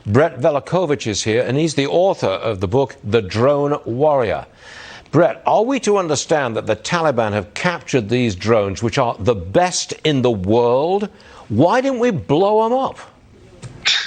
Brett Velicovich is here, and he's the author of the book, The Drone Warrior. Brett, are we to understand that the Taliban have captured these drones, which are the best in the world? Why didn't we blow them up?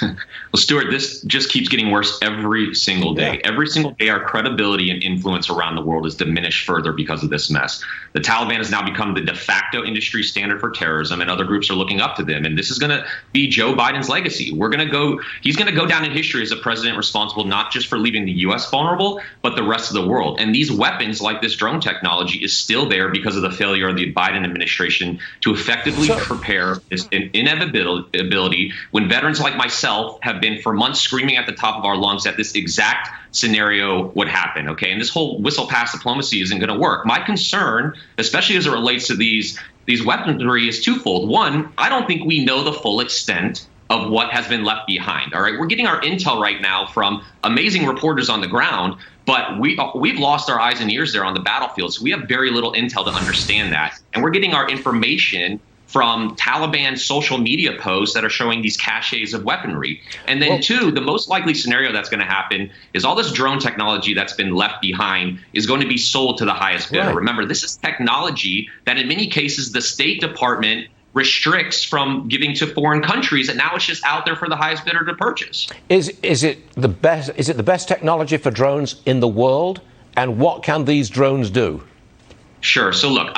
Well, Stuart, this just keeps getting worse every single day. Yeah. Every single day, our credibility and influence around the world is diminished further because of this mess. The Taliban has now become the de facto industry standard for terrorism, and other groups are looking up to them. And this is going to be Joe Biden's legacy. He's going to go down in history as a president responsible not just for leaving the U.S. vulnerable, but the rest of the world. And these weapons, like this drone technology, is still there because of the failure of the Biden administration to effectively prepare this inevitability when veterans like myself have been for months screaming at the top of our lungs that this exact scenario would happen. Okay, and this whole whistle pass diplomacy isn't going to work. My concern, especially as it relates to these weaponry, is twofold. One, I don't think we know the full extent of what has been left behind. All right, we're getting our intel right now from amazing reporters on the ground, but we've lost our eyes and ears there on the battlefield, so we have very little intel to understand that. And we're getting our information from Taliban social media posts that are showing these caches of weaponry. And then two, the most likely scenario that's going to happen is all this drone technology that's been left behind is going to be sold to the highest bidder. Right. Remember, this is technology that in many cases the State Department restricts from giving to foreign countries, and now it's just out there for the highest bidder to purchase. Is it the best technology for drones in the world? And what can these drones do? Sure. So look,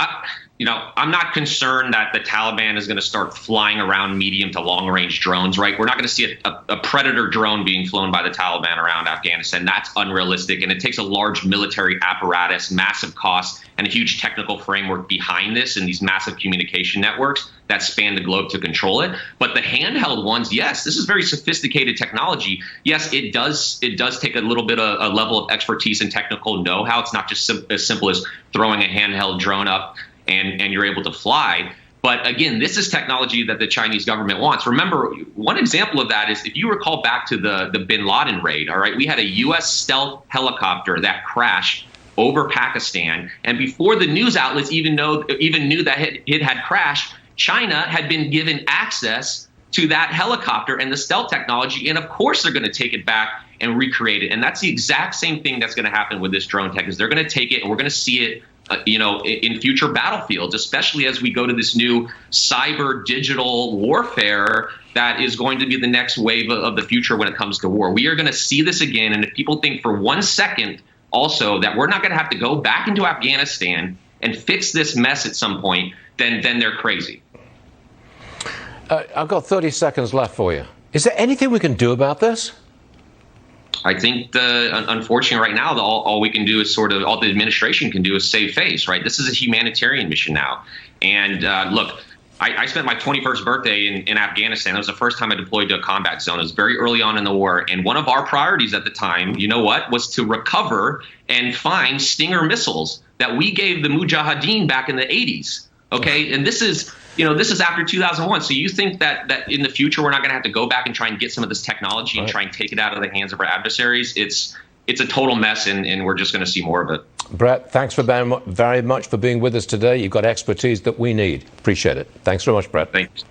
I'm not concerned that the Taliban is going to start flying around medium to long range drones, right? We're not going to see a Predator drone being flown by the Taliban around Afghanistan. That's unrealistic. And it takes a large military apparatus, massive cost, and a huge technical framework behind this and these massive communication networks that span the globe to control it. But the handheld ones, yes, this is very sophisticated technology. Yes, it does take a little bit of a level of expertise and technical know-how. It's not just as simple as throwing a handheld drone up and you're able to fly. But again, this is technology that the Chinese government wants. Remember, one example of that is if you recall back to the bin Laden raid, all right, we had a U.S. stealth helicopter that crashed over Pakistan. And before the news outlets even knew that it had crashed, China had been given access to that helicopter and the stealth technology. And of course, they're going to take it back and recreate it. And that's the exact same thing that's going to happen with this drone tech is they're going to take it and we're going to see it in future battlefields, especially as we go to this new cyber digital warfare that is going to be the next wave of the future when it comes to war. We are going to see this again. And if people think for 1 second also that we're not going to have to go back into Afghanistan and fix this mess at some point, then they're crazy. I've got 30 seconds left for you. Is there anything we can do about this? I think unfortunately right now, all we can do is all the administration can do is save face, right? This is a humanitarian mission now. And look, I spent my 21st birthday in Afghanistan. It was the first time I deployed to a combat zone. It was very early on in the war. And one of our priorities at the time, you know what, was to recover and find Stinger missiles that we gave the Mujahideen back in the 80s. OK, and this is after 2001. So you think that in the future we're not going to have to go back and try and get some of this technology and try and take it out of the hands of our adversaries? It's a total mess, and we're just going to see more of it. Brett, thanks very much for being with us today. You've got expertise that we need. Appreciate it. Thanks very much, Brett. Thanks.